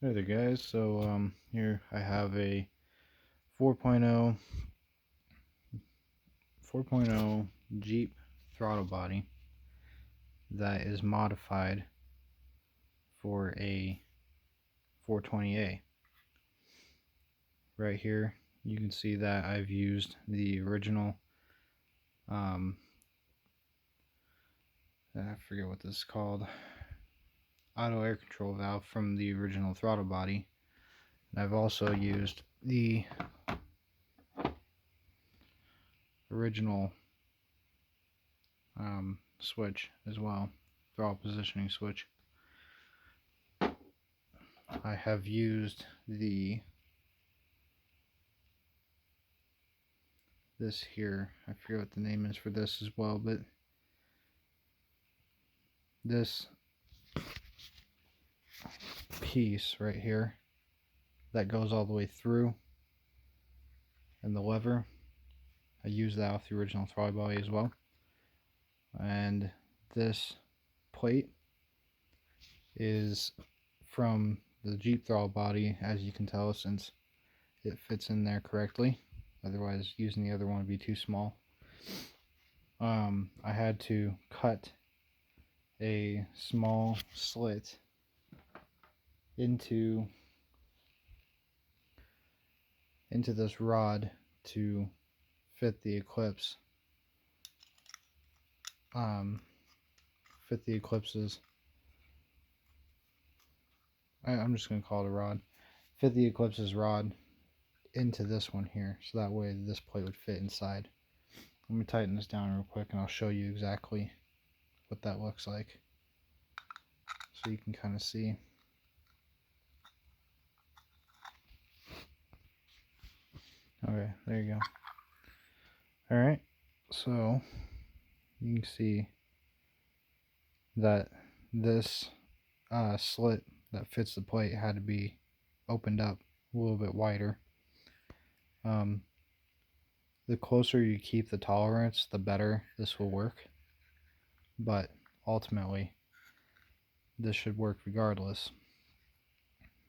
Hey there guys, so here I have a 4.0 Jeep throttle body that is modified for a 420A. Right here you can see that I've used the original, I forget what this is called, auto air control valve from the original throttle body. And I've also used the original switch as well, throttle positioning switch. I have used this here, I forget what the name is for this as well, but this piece right here that goes all the way through, and the lever, I used that off the original throttle body as well. And this plate is from the Jeep throttle body, as you can tell, since it fits in there correctly. Otherwise, using the other one would be too small. I had to cut a small slit into this rod to fit the Eclipse, fit the Eclipse's, I'm just going to call it a rod, fit the Eclipse's rod into this one here, so that way this plate would fit inside. Let me tighten this down real quick and I'll show you exactly what that looks like, so you can kind of see. Okay, there you go. Alright, so you can see that this slit that fits the plate had to be opened up a little bit wider. The closer you keep the tolerance, the better this will work, but ultimately this should work regardless.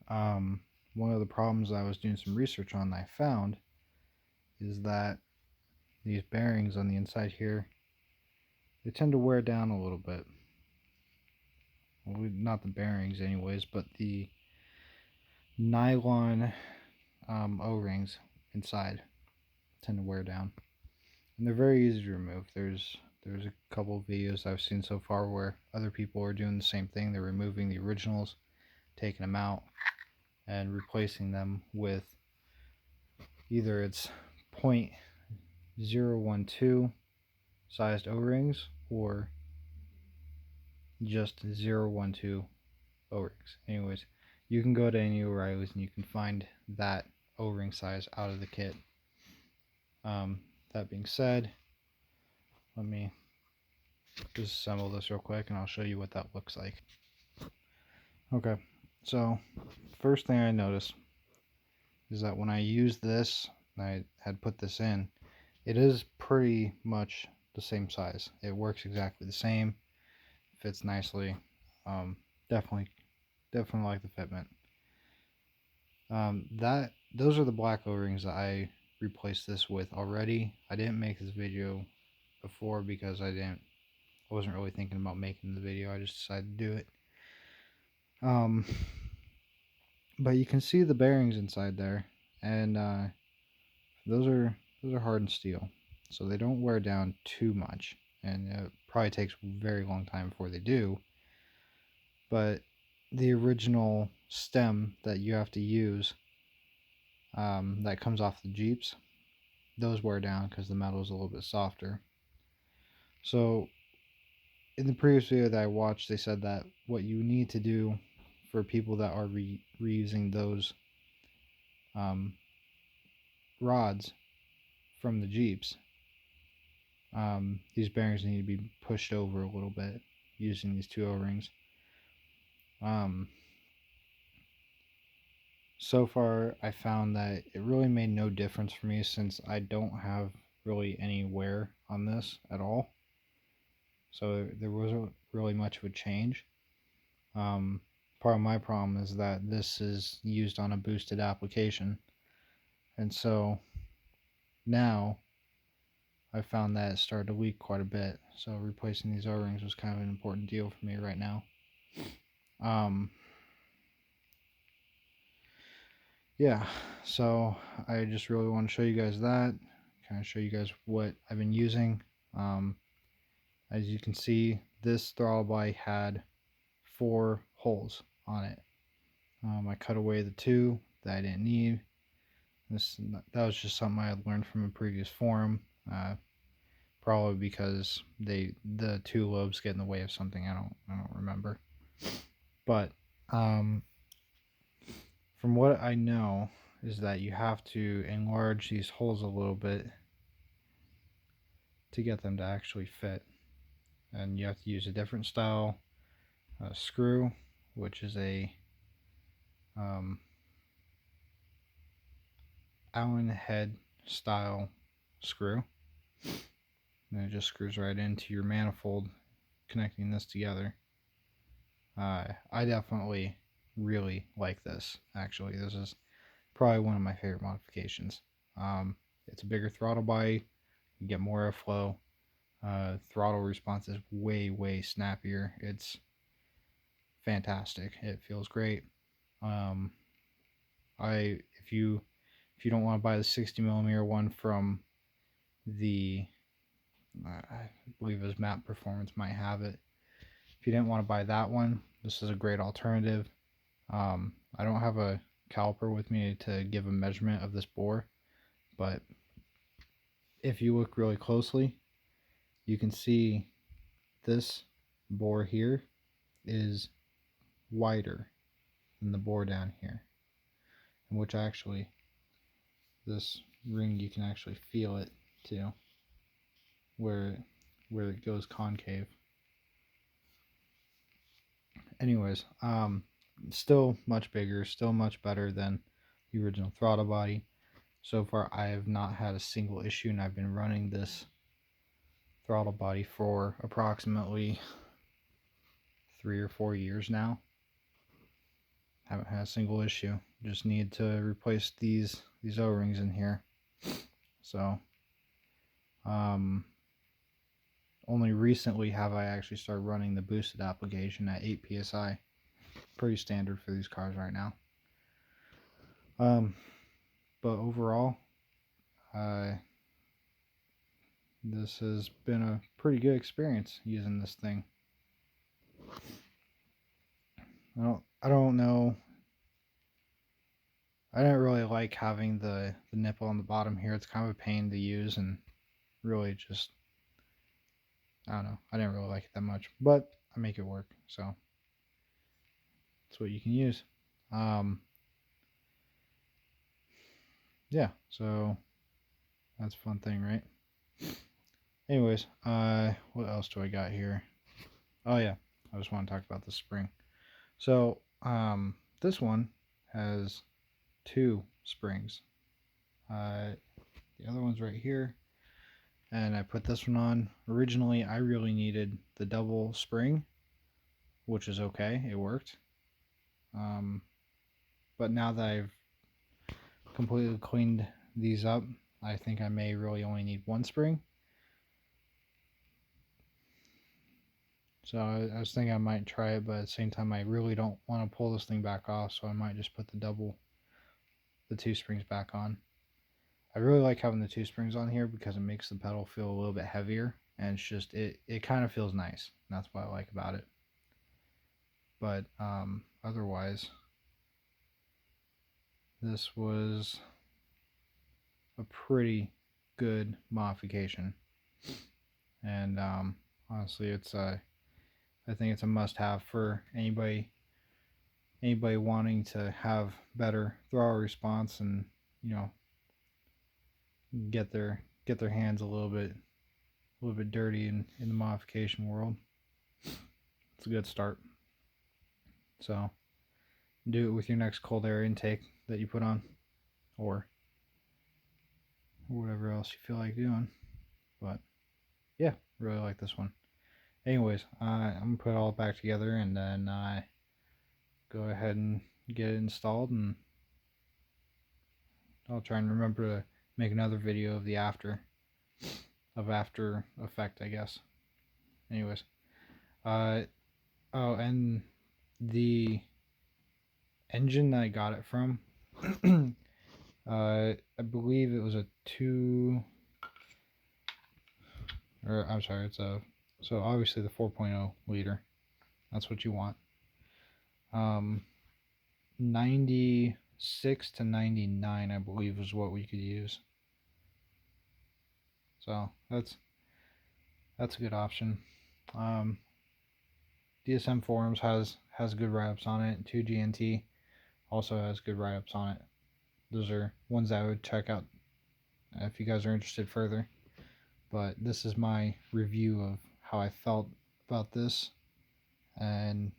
One of the problems I was doing some research on that I found is that these bearings on the inside here, they tend to wear down a little bit. Well, not the bearings anyways, but the nylon O-rings inside tend to wear down, and they're very easy to remove. There's a couple of videos I've seen so far where other people are doing the same thing. They're removing the originals, taking them out, and replacing them with either it's .012 sized O-rings or just 012 O-rings. Anyways, you can go to any O'Reilly's and you can find that O-ring size out of the kit. That being said, let me disassemble this real quick and I'll show you what that looks like. Okay, so first thing I noticed is that when I used this, I had put this in, it is pretty much the same size. It works exactly the same, fits nicely. Definitely like the fitment. Those are the black O-rings that I replaced this with already. I didn't make this video before because I wasn't really thinking about making the video. I just decided to do it. But you can see the bearings inside there, and those are hardened steel, so they don't wear down too much, and it probably takes a very long time before they do. But the original stem that you have to use, that comes off the Jeeps, those wear down because the metal is a little bit softer. So in the previous video that I watched, they said that what you need to do for people that are reusing those rods from the Jeeps, these bearings need to be pushed over a little bit using these two O-rings. So far I found that it really made no difference for me, since I don't have really any wear on this at all, so there wasn't really much of a change. part of my problem is that this is used on a boosted application, and so now I found that it started to leak quite a bit. So replacing these O-rings was kind of an important deal for me right now. Yeah, so I just really want to show you guys that, kind of show you guys what I've been using. As you can see, this throttle body had 4 holes on it. I cut away the 2 that I didn't need. That was just something I had learned from a previous forum. Probably because the 2 lobes get in the way of something. I don't remember. But from what I know is that you have to enlarge these holes a little bit to get them to actually fit, and you have to use a different style screw, which is a Allen head style screw, and it just screws right into your manifold, connecting this together. I definitely really like this. Actually, this is probably one of my favorite modifications. It's a bigger throttle body, you get more airflow. Throttle response is way snappier. It's fantastic. It feels great. If you don't want to buy the 60mm one from the, I believe his Map Performance might have it. If you didn't want to buy that one, this is a great alternative. I don't have a caliper with me to give a measurement of this bore, but if you look really closely, you can see this bore here is wider than the bore down here, in which actually this ring, you can actually feel it too, where it goes concave. Anyways, still much bigger, still much better than the original throttle body. So far I have not had a single issue, and I've been running this throttle body for approximately 3 or 4 years now. Haven't had a single issue. Just need to replace these O-rings in here. So only recently have I actually started running the boosted application at 8 psi. Pretty standard for these cars right now. But overall, this has been a pretty good experience using this thing. I don't know. I didn't really like having the nipple on the bottom here. It's kind of a pain to use, and really just, I don't know. I didn't really like it that much, but I make it work, so that's what you can use. Yeah, so that's a fun thing, right? Anyways, what else do I got here? Oh yeah, I just want to talk about the spring. So, this one has 2 springs. The other one's right here, and I put this one on. Originally, I really needed the double spring, which is okay, it worked. But now that I've completely cleaned these up, I think I may really only need 1 spring. So I was thinking I might try it, but at the same time I really don't want to pull this thing back off, so I might just put the 2 springs back on. I really like having the 2 springs on here because it makes the pedal feel a little bit heavier, and it's just, it kind of feels nice, and that's what I like about it. But otherwise, this was a pretty good modification, and honestly, it's I think it's a must-have for anybody wanting to have better throttle response, and get their hands a little bit dirty in the modification world. It's a good start. So do it with your next cold air intake that you put on, or whatever else you feel like doing. But yeah, really like this one. Anyways, I'm gonna put it all back together, and then go ahead and get it installed, and I'll try and remember to make another video of the after effect, I guess. Anyways, oh, and the engine that I got it from, I believe it was a so obviously the 4.0 liter, that's what you want. 96 to 99, I believe, is what we could use. So that's a good option. DSM Forums has good write-ups on it. 2GNT also has good write-ups on it. Those are ones I would check out if you guys are interested further. But this is my review of how I felt about this, and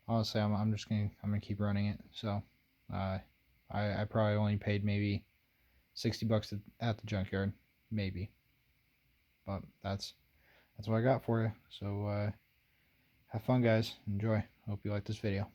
honestly, I'm gonna keep running it. So I probably only paid maybe $60 at the junkyard, maybe. But that's what I got for you. So have fun, guys. Enjoy. Hope you like this video.